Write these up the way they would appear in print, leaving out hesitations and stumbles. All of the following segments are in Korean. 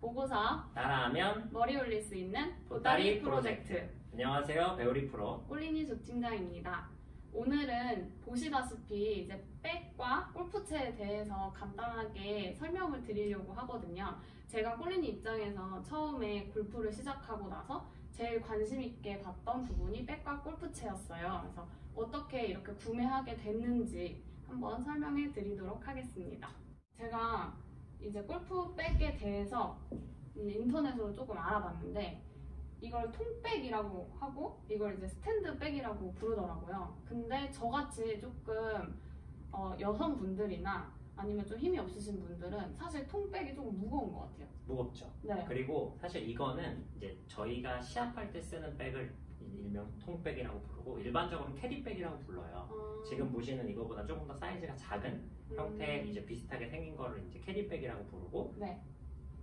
보고서 따라하면 머리 올릴 수 있는 보따리 프로젝트. 안녕하세요, 배우리 프로 꼴리니 조팀장입니다. 오늘은 보시다시피 이제 백과 골프채에 대해서 간단하게 설명을 드리려고 하거든요. 제가 꼴리니 입장에서 처음에 골프를 시작하고 나서 제일 관심 있게 봤던 부분이 백과 골프채였어요. 그래서 어떻게 이렇게 구매하게 됐는지 한번 설명해 드리도록 하겠습니다. 제가 이제 골프백에 대해서 인터넷으로 조금 알아봤는데 이걸 통백이라고 하고 이걸 이제 스탠드백이라고 부르더라고요. 근데 저같이 조금 여성분들이나 아니면 좀 힘이 없으신 분들은 사실 통백이 조금 무거운 것 같아요. 무겁죠. 네. 그리고 사실 이거는 이제 저희가 시합할 때 쓰는 백을 일명 통백이라고 부르고 일반적으로는 캐디백이라고 불러요. 지금 보시는 이거보다 조금 더 사이즈가 작은 형태 이제 비슷하게 생긴 거를 이제 캐디백이라고 부르고 네.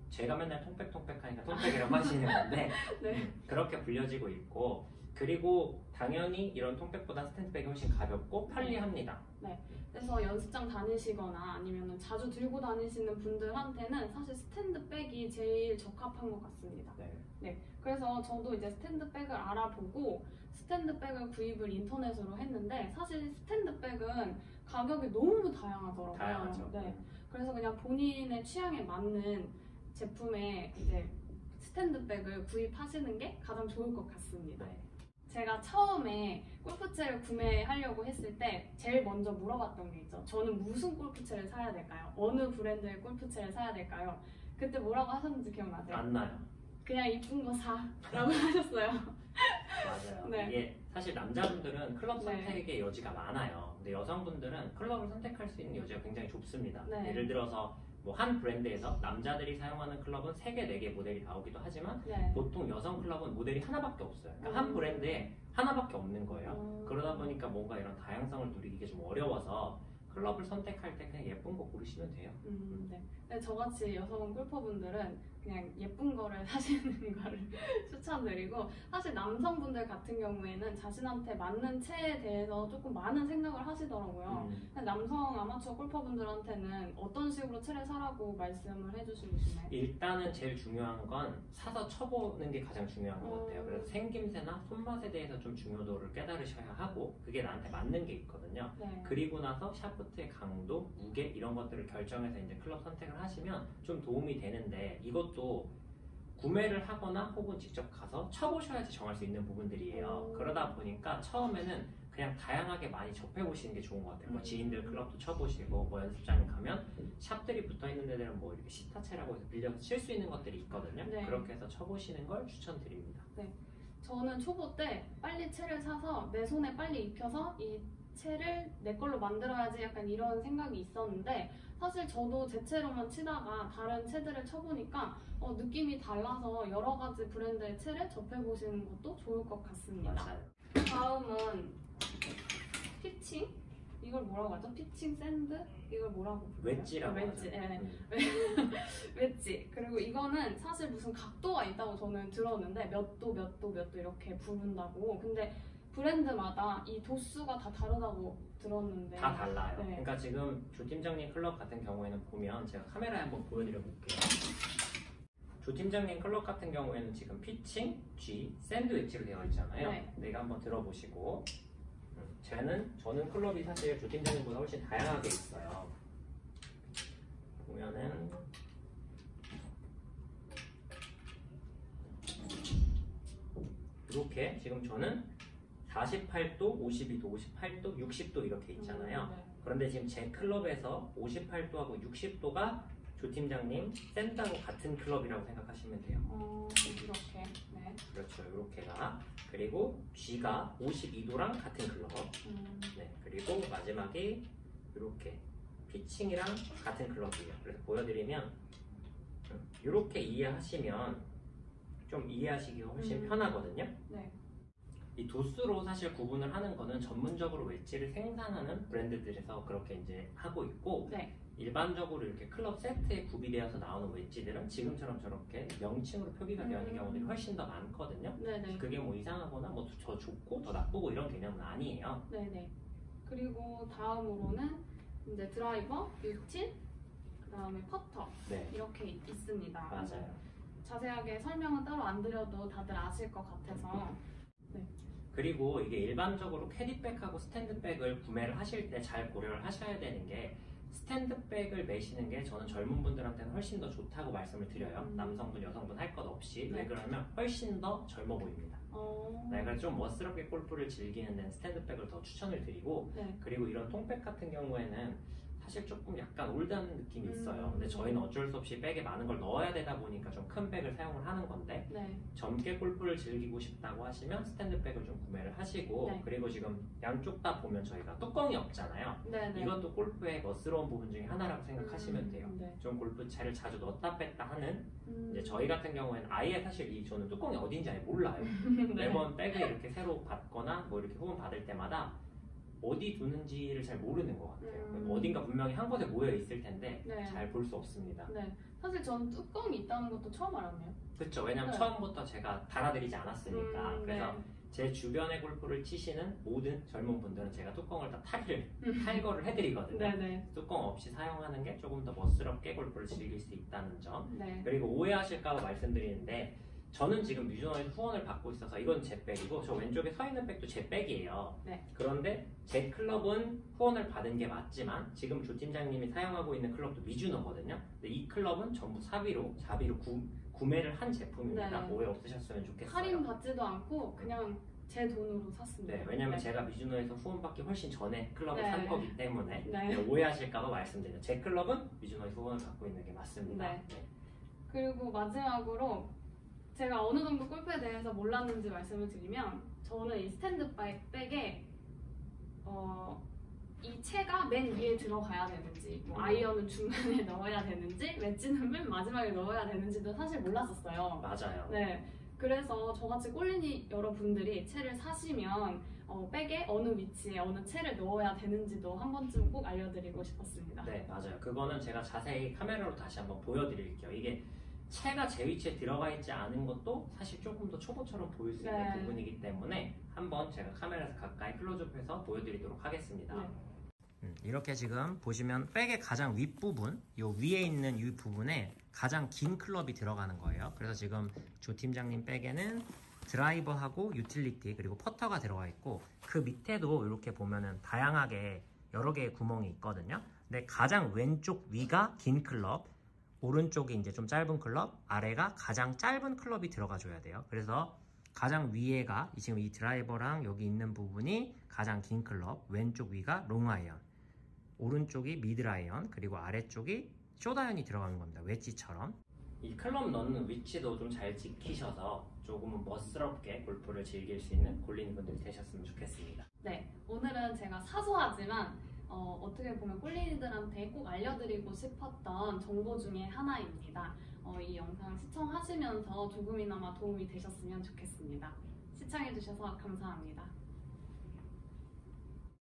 제가 맨날 통백 하니까 통백이라고 하시는 건데 네. 그렇게 불려지고 있고, 그리고 당연히 이런 통백보다 스탠드백이 훨씬 가볍고 편리합니다. 네. 그래서 연습장 다니시거나 아니면 자주 들고 다니시는 분들한테는 사실 스탠드백이 제일 적합한 것 같습니다. 네. 그래서 저도 이제 스탠드백을 알아보고 스탠드백을 구입을 인터넷으로 했는데 사실 스탠드백은 가격이 너무 다양하더라고요. 다양하죠. 네. 그래서 그냥 본인의 취향에 맞는 제품의 이제 스탠드백을 구입하시는 게 가장 좋을 것 같습니다. 네. 제가 처음에 골프채를 구매하려고 했을 때 제일 먼저 물어봤던 게 있죠. 저는 무슨 골프채를 사야 될까요? 어느 브랜드의 골프채를 사야 될까요? 그때 뭐라고 하셨는지 기억나세요? 안 나요. 그냥 이쁜 거 사라고 하셨어요. 맞아요. 네. 이게 사실 남자분들은 클럽 네. 선택의 여지가 많아요. 근데 여성분들은 클럽을 선택할 수 있는 여지가 굉장히 좁습니다. 네. 예를 들어서 뭐 한 브랜드에서 남자들이 사용하는 클럽은 3개, 4개 모델이 나오기도 하지만 네. 보통 여성 클럽은 모델이 하나밖에 없어요. 그러니까 한 브랜드에 하나밖에 없는 거예요. 그러다 보니까 뭔가 이런 다양성을 누리기 좀 어려워서 클럽을 선택할 때 그냥 예쁜 거 고르시면 돼요. 네. 근데 저같이 여성 골퍼분들은 그냥 예쁜 거를 사시는 거를 추천드리고, 사실 남성분들 같은 경우에는 자신한테 맞는 채에 대해서 조금 많은 생각을 하시더라고요. 남성 아마추어 골퍼분들한테는 어떤 식으로 채를 사라고 말씀을 해주시고 싶나요? 일단은 제일 중요한 건 사서 쳐보는 게 가장 중요한 것 같아요. 그래서 생김새나 손맛에 대해서 좀 중요도를 깨달으셔야 하고 그게 나한테 맞는 게 있거든요. 네. 그리고 나서 샤프트의 강도, 무게 이런 것들을 결정해서 이제 클럽 선택을 하시면 좀 도움이 되는데, 이것도 구매를 하거나 혹은 직접 가서 쳐보셔야지 정할 수 있는 부분들이에요. 그러다 보니까 처음에는 그냥 다양하게 많이 접해보시는 게 좋은 것 같아요. 뭐 지인들 클럽도 쳐보시고, 뭐 연습장에 가면 샵들이 붙어있는 데들은 뭐 이렇게 시타채라고 해서 빌려서 칠 수 있는 것들이 있거든요. 네. 그렇게 해서 쳐보시는 걸 추천드립니다. 네. 저는 초보 때 빨리 채를 사서 내 손에 빨리 입혀서 이 채를 내 걸로 만들어야지 약간 이런 생각이 있었는데, 사실 저도 제 채로만 치다가 다른 채들을 쳐보니까 느낌이 달라서 여러 가지 브랜드의 채를 접해보시는 것도 좋을 것 같습니다. 맞아요. 다음은 피칭? 이걸 뭐라고 하죠? 피칭 샌드? 이걸 뭐라고 불러요? 웨지라고 웨지. 하죠. 네. 웨지. 그리고 이거는 사실 무슨 각도가 있다고 저는 들었는데 몇 도 이렇게 부른다고. 근데 브랜드마다 이 도수가 다 다르다고 들었는데 다 달라요. 네. 그러니까 지금 조 팀장님 클럽 같은 경우에는 보면 제가 카메라에 한번 보여드려 볼게요. 조 팀장님 클럽 같은 경우에는 지금 피칭, G, 샌드위치로 되어 있잖아요. 네. 내가 한번 들어보시고, 저는 클럽이 사실 조 팀장님보다 훨씬 다양하게 있어요. 보면은 이렇게 지금 저는 48도, 52도, 58도, 60도 이렇게 있잖아요. 네. 그런데 지금 제 클럽에서 58도하고 60도가 조 팀장님 샌드하고 같은 클럽이라고 생각하시면 돼요. 이렇게. 네. 그렇죠, 이렇게가. 그리고 G가 52도랑 같은 클럽. 네. 그리고 마지막에 이렇게 피칭이랑 같은 클럽이에요. 그래서 보여드리면 이렇게 이해하시면 좀 이해하시기가 훨씬 편하거든요. 네. 이 도수로 사실 구분을 하는 거는 전문적으로 웨지를 생산하는 브랜드들에서 그렇게 이제 하고 있고, 네. 일반적으로 이렇게 클럽 세트에 구비되어서 나오는 웨지들은 지금처럼 저렇게 명칭으로 표기가 되어 있는 경우들이 훨씬 더 많거든요. 네네. 그게 뭐 이상하거나 뭐 더 좋고 더 나쁘고 이런 개념은 아니에요. 네네. 그리고 다음으로는 이제 드라이버, 유틴, 그다음에 퍼터 네, 이렇게 있습니다. 맞아요. 자세하게 설명은 따로 안 드려도 다들 아실 것 같아서. 그리고 이게 일반적으로 캐디백하고 스탠드백을 구매를 하실 때 잘 고려를 하셔야 되는 게 스탠드백을 매시는 게 저는 젊은 분들한테는 훨씬 더 좋다고 말씀을 드려요. 남성분, 여성분 할 것 없이. 네. 왜 그러냐면 훨씬 더 젊어 보입니다. 내가 좀 멋스럽게 골프를 즐기는 데는 스탠드백을 더 추천을 드리고 네. 그리고 이런 통백 같은 경우에는 사실 조금 약간 올드한 느낌이 있어요. 근데 저희는 어쩔 수 없이 백에 많은 걸 넣어야 되다 보니까 좀 큰 백을 사용을 하는 건데 네. 젊게 골프를 즐기고 싶다고 하시면 스탠드백을 좀 구매를 하시고 네. 그리고 지금 양쪽 다 보면 저희가 뚜껑이 없잖아요. 네. 네. 이것도 골프의 멋스러운 부분 중에 하나라고 생각하시면 돼요. 네. 좀 골프채를 자주 넣었다 뺐다 하는 이제 음. 저희 같은 경우에는 아예 사실 저는 뚜껑이 어딘지 아예 몰라요. 네. 매번 백을 이렇게 새로 받거나 뭐 이렇게 후원 받을 때마다 어디 두는지를 잘 모르는 것 같아요. 어딘가 분명히 한 곳에 모여 있을 텐데 네. 잘 볼 수 없습니다. 네. 사실 전 뚜껑이 있다는 것도 처음 알았네요. 그렇죠. 왜냐면 네. 처음부터 제가 달아드리지 않았으니까. 그래서 네. 제 주변에 골프를 치시는 모든 젊은 분들은 제가 뚜껑을 다 탈거를 해드리거든요. 네네. 뚜껑 없이 사용하는 게 조금 더 멋스럽게 골프를 즐길 수 있다는 점. 네. 그리고 오해하실까봐 말씀드리는데 저는 지금 뮤즈노에서 후원을 받고 있어서 이건 제 백이고 저 왼쪽에 서 있는 백도 제 백이에요. 네. 그런데 제 클럽은 후원을 받은 게 맞지만 지금 조 팀장님이 사용하고 있는 클럽도 미주노거든요. 근데 이 클럽은 전부 자비로 구매를 한 제품입니다. 네. 오해 없으셨으면 좋겠어요. 할인 받지도 않고 그냥 제 돈으로 샀습니다. 네, 왜냐면 제가 미주노에서 후원받기 훨씬 전에 클럽을 네. 산 거기 때문에 네. 오해하실까봐 말씀드려요. 제 클럽은 미주노에서 후원을 받고 있는 게 맞습니다. 네. 그리고 마지막으로 제가 어느 정도 골프에 대해서 몰랐는지 말씀을 드리면 저는 이 스탠드백에 이 채가 맨 위에 들어가야 되는지 뭐 아이언은 중간에 넣어야 되는지 웨지는 맨 마지막에 넣어야 되는지도 사실 몰랐었어요. 맞아요. 네, 그래서 저같이 꼴리니 여러분들이 채를 사시면 백에 어느 위치에 어느 채를 넣어야 되는지도 한 번쯤 꼭 알려드리고 싶었습니다. 네, 맞아요. 그거는 제가 자세히 카메라로 다시 한번 보여드릴게요. 이게 채가 제 위치에 들어가 있지 않은 것도 사실 조금 더 초보처럼 보일 수 있는 네. 부분이기 때문에 한번 제가 카메라에서 가까이 클로즈업해서 보여드리도록 하겠습니다. 네. 이렇게 지금 보시면 백의 가장 윗부분, 요 위에 있는 이 부분에 가장 긴 클럽이 들어가는 거예요. 그래서 지금 조 팀장님 백에는 드라이버하고 유틸리티 그리고 퍼터가 들어가 있고 그 밑에도 이렇게 보면은 다양하게 여러 개의 구멍이 있거든요. 근데 가장 왼쪽 위가 긴 클럽, 오른쪽이 이제 좀 짧은 클럽, 아래가 가장 짧은 클럽이 들어가 줘야 돼요. 그래서 가장 위에가 지금 이 드라이버랑 여기 있는 부분이 가장 긴 클럽, 왼쪽 위가 롱아이언, 오른쪽이 미드아이언, 그리고 아래쪽이 숏아이언이 들어가는 겁니다. 웨지처럼. 이 클럽 넣는 위치도 좀 잘 지키셔서 조금은 멋스럽게 골프를 즐길 수 있는 골린이분들이 되셨으면 좋겠습니다. 네, 오늘은 제가 사소하지만 어떻게 보면 꼴린이들한테 꼭 알려드리고 싶었던 정보 중에 하나입니다. 이 영상 시청하시면서 조금이나마 도움이 되셨으면 좋겠습니다. 시청해주셔서 감사합니다.